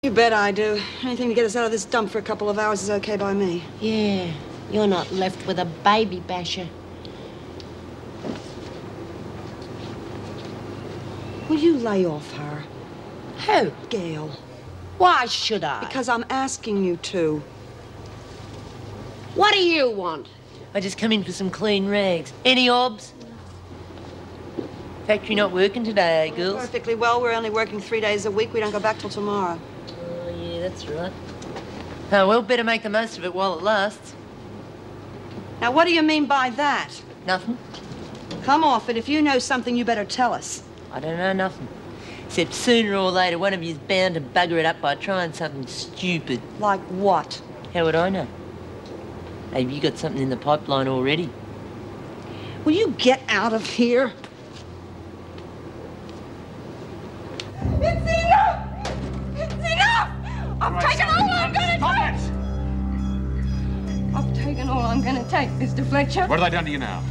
You bet I do. Anything to get us out of this dump for a couple of hours is okay by me. Yeah, you're not left with a baby basher. Will you lay off her? Who? Gail. Why should I? Because I'm asking you to. What do you want? I just come in for some clean rags. Any obs? Factory not working today, eh, girls? Perfectly well. We're only working 3 days a week. We don't go back till tomorrow. Oh, yeah, that's right. Oh, well, better make the most of it while it lasts. Now, what do you mean by that? Nothing. Come off it. If you know something, you better tell us. I don't know nothing. Except sooner or later, one of you's bound to bugger it up by trying something stupid. Like what? How would I know? Maybe you got something in the pipeline already. Will you get out of here? It's enough! It's enough! I've taken all I'm gonna take! I've taken all I'm gonna take, Mr. Fletcher. What have they done to you now?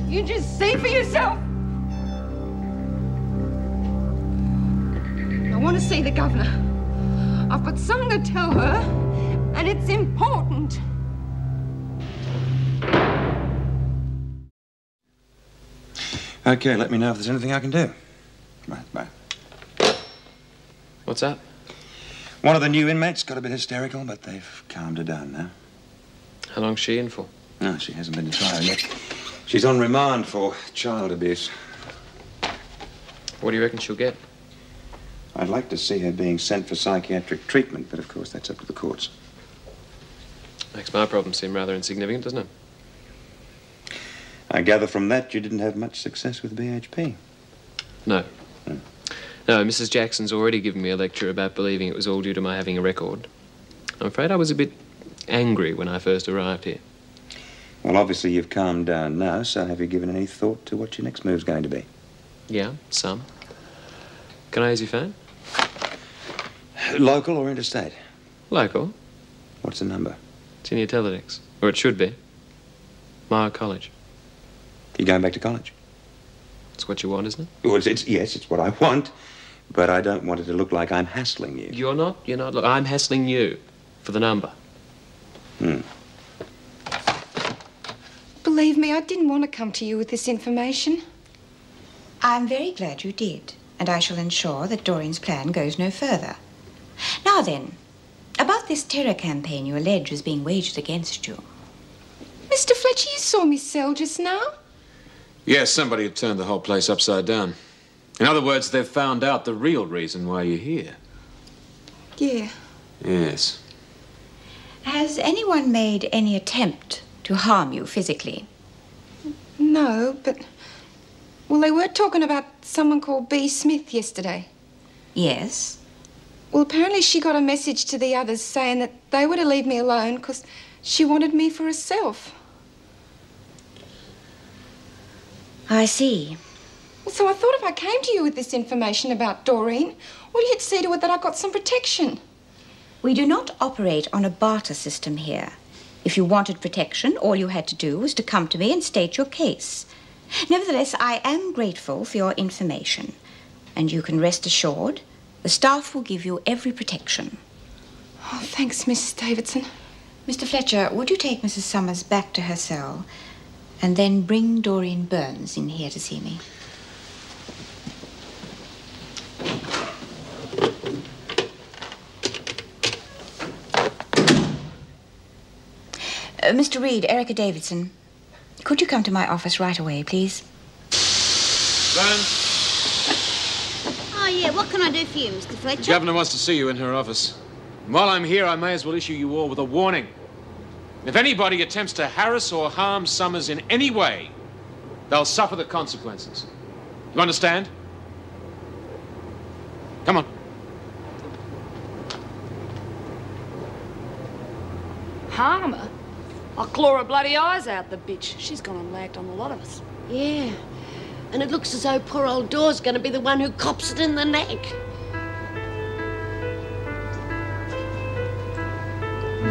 You just see for yourself. I want to see the governor. I've got something to tell her, and it's important. Okay, let me know if there's anything I can do. Right, bye. What's up? One of the new inmates got a bit hysterical, but they've calmed her down now. How long's she in for? No, she hasn't been to trial yet. She's on remand for child abuse. What do you reckon she'll get? I'd like to see her being sent for psychiatric treatment, but of course that's up to the courts. Makes my problem seem rather insignificant, doesn't it? I gather from that you didn't have much success with BHP. No. No, Mrs. Jackson's already given me a lecture about believing it was all due to my having a record. I'm afraid I was a bit angry when I first arrived here. Well, obviously you've calmed down now, so have you given any thought to what your next move's going to be? Yeah, some. Can I use your phone? Local or interstate? Local. What's the number? It's in your teletext. Or it should be. My college. You going back to college? It's what you want, isn't it? Well, yes, it's what I want, but I don't want it to look like I'm hassling you. You're not. Look, I'm hassling you for the number. Believe me, I didn't want to come to you with this information. I'm very glad you did, and I shall ensure that Doreen's plan goes no further. Now then, about this terror campaign you allege is being waged against you. Mr. Fletcher, you saw me cell just now. Yes, somebody had turned the whole place upside down. In other words, they've found out the real reason why you're here. Yeah. Yes. Has anyone made any attempt to harm you physically? No, but... Well, they were talking about someone called B. Smith yesterday. Yes. Well, apparently she got a message to the others saying that they were to leave me alone because she wanted me for herself. I see. So I thought if I came to you with this information about Doreen, well, you'd see to it that I got some protection. We do not operate on a barter system here. If you wanted protection, all you had to do was to come to me and state your case. Nevertheless, I am grateful for your information. And you can rest assured, the staff will give you every protection. Oh, thanks, Mrs. Davidson. Mr. Fletcher, would you take Mrs. Summers back to her cell and then bring Doreen Burns in here to see me? Mr. Reed, Erica Davidson, could you come to my office right away, please? Burns, Oh, yeah, what can I do for you, Mr. Fletcher? the governor wants to see you in her office. And while I'm here, I may as well issue you all with a warning. If anybody attempts to harass or harm Summers in any way, they'll suffer the consequences. You understand? Come on. Harm her? I'll claw her bloody eyes out, the bitch. She's gone and lagged on a lot of us. Yeah. And it looks as though poor old Dor's going to be the one who cops it in the neck.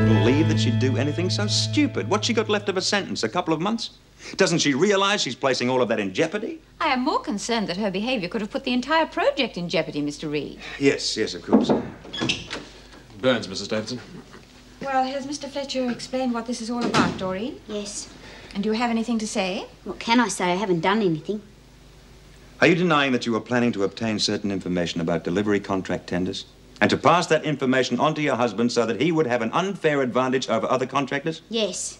Believe that she'd do anything so stupid. What's she got left of a sentence? A couple of months? Doesn't she realize she's placing all of that in jeopardy? I am more concerned that her behavior could have put the entire project in jeopardy, Mr. Reed. Yes, of course. burns, Mrs. Davidson. Well, has Mr. Fletcher explained what this is all about, Doreen? Yes. And do you have anything to say? What can I say? I haven't done anything. Are you denying that you were planning to obtain certain information about delivery contract tenders? And to pass that information on to your husband so that he would have an unfair advantage over other contractors? Yes.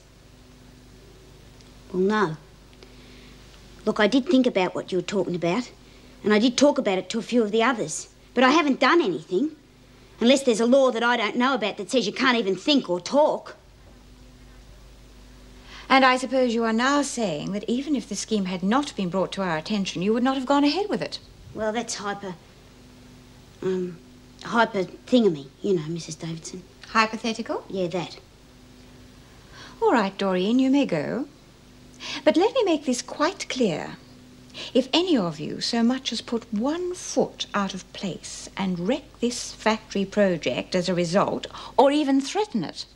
Well, no. Look, I did think about what you were talking about, and I did talk about it to a few of the others, but I haven't done anything. Unless there's a law that I don't know about that says you can't even think or talk. And I suppose you are now saying that even if the scheme had not been brought to our attention, you would not have gone ahead with it. Well, that's hyper thingamy, you know, Mrs. Davidson. Hypothetical? Yeah, that. All right, Doreen, you may go. But let me make this quite clear. If any of you so much as put 1 foot out of place and wreck this factory project as a result, or even threaten it,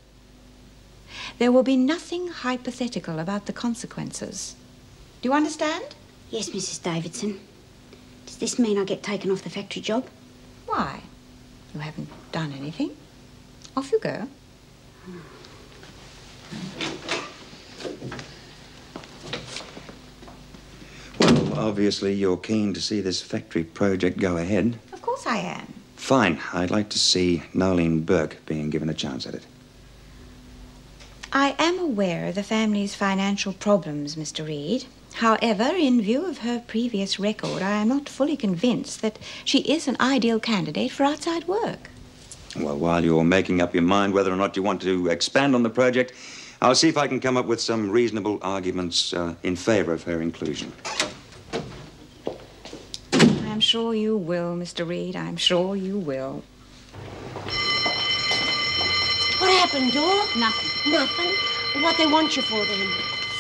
there will be nothing hypothetical about the consequences. Do you understand? Yes, Mrs. Davidson. Does this mean I get taken off the factory job? Why? You haven't done anything. Off you go. Well, obviously you're keen to see this factory project go ahead. Of course I am. Fine. I'd like to see Nolene Burke being given a chance at it. I am aware of the family's financial problems, Mr. Reed. However, in view of her previous record, I am not fully convinced that she is an ideal candidate for outside work. Well, while you're making up your mind whether or not you want to expand on the project, I'll see if I can come up with some reasonable arguments in favor of her inclusion. I'm sure you will, Mr. Reed. I'm sure you will. What happened, Dora? Nothing. Nothing? What they want you for, then?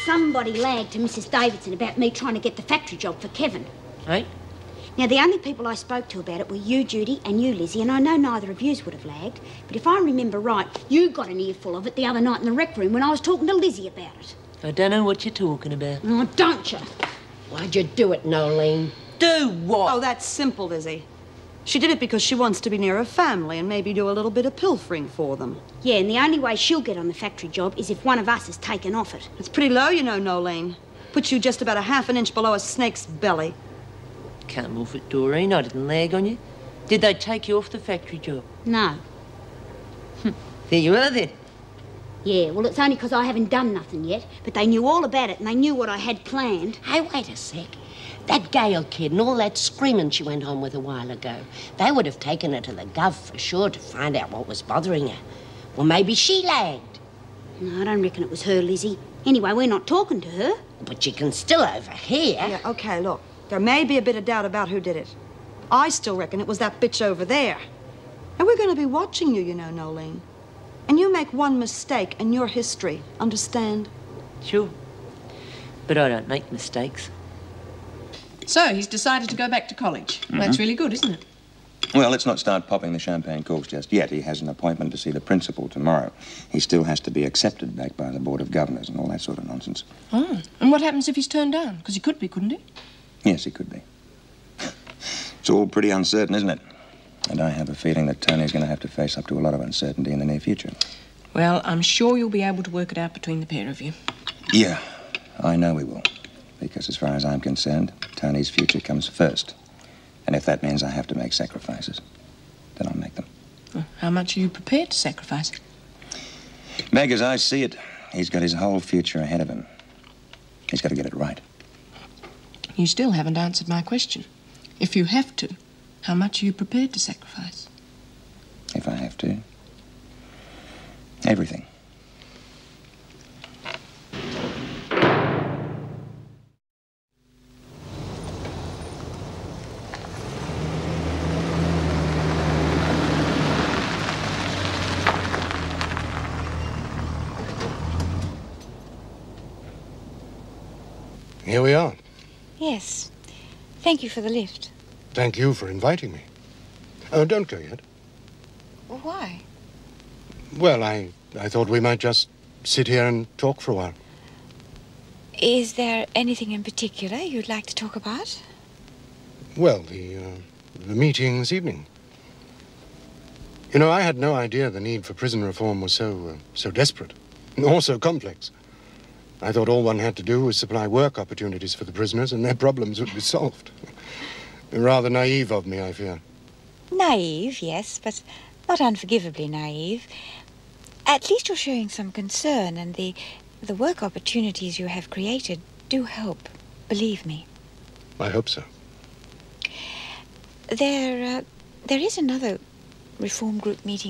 Somebody lagged to Mrs. Davidson about me trying to get the factory job for Kevin. Right? Now, the only people I spoke to about it were you, Judy, and you, Lizzie, and I know neither of yous would have lagged, but if I remember right, you got an earful of it the other night in the rec room when I was talking to Lizzie about it. I don't know what you're talking about. Oh, don't you? Why'd you do it, Nolene? Do what? Oh, that's simple, Lizzie. She did it because she wants to be near her family and maybe do a little bit of pilfering for them. Yeah, and the only way she'll get on the factory job is if one of us is taken off it. It's pretty low, you know, Nolene. Puts you just about a half an inch below a snake's belly. Come off it, Doreen. I didn't lag on you. Did they take you off the factory job? No. There you are, then. Yeah, well, it's only because I haven't done nothing yet, but they knew all about it and they knew what I had planned. Hey, wait a sec. That Gale kid and all that screaming she went on with a while ago, they would have taken her to the Gov for sure to find out what was bothering her. Well, maybe she lagged. No, I don't reckon it was her, Lizzie. Anyway, we're not talking to her. But you can still overhear. Yeah, okay, look. There may be a bit of doubt about who did it. I still reckon it was that bitch over there. And we're going to be watching you, you know, Nolene. And you make one mistake and you're history. Understand? Sure. But I don't make mistakes. So, he's decided to go back to college. Mm-hmm. That's really good, isn't it? Well, let's not start popping the champagne corks just yet. He has an appointment to see the principal tomorrow. He still has to be accepted back by the Board of Governors and all that sort of nonsense. Oh, and what happens if he's turned down? Because he could be, couldn't he? Yes, he could be. It's all pretty uncertain, isn't it? And I have a feeling that Tony's going to have to face up to a lot of uncertainty in the near future. Well, I'm sure you'll be able to work it out between the pair of you. Yeah, I know we will. Because as far as I'm concerned, Tony's future comes first. And if that means I have to make sacrifices, then I'll make them. Well, how much are you prepared to sacrifice? Meg, as I see it, he's got his whole future ahead of him. He's got to get it right. You still haven't answered my question. If you have to, how much are you prepared to sacrifice? If I have to. Everything. Here we are. Yes. Thank you for the lift. Thank you for inviting me. Oh, don't go yet. Why? Well, I thought we might just sit here and talk for a while. Is there anything in particular you'd like to talk about? Well, the meeting this evening. You know, I had no idea the need for prison reform was so desperate, or so complex. I thought all one had to do was supply work opportunities for the prisoners and their problems would be solved. Rather naive of me, I fear. Naive, yes, but not unforgivably naive. At least you're showing some concern, and the work opportunities you have created do help, believe me. I hope so. There is another reform group meeting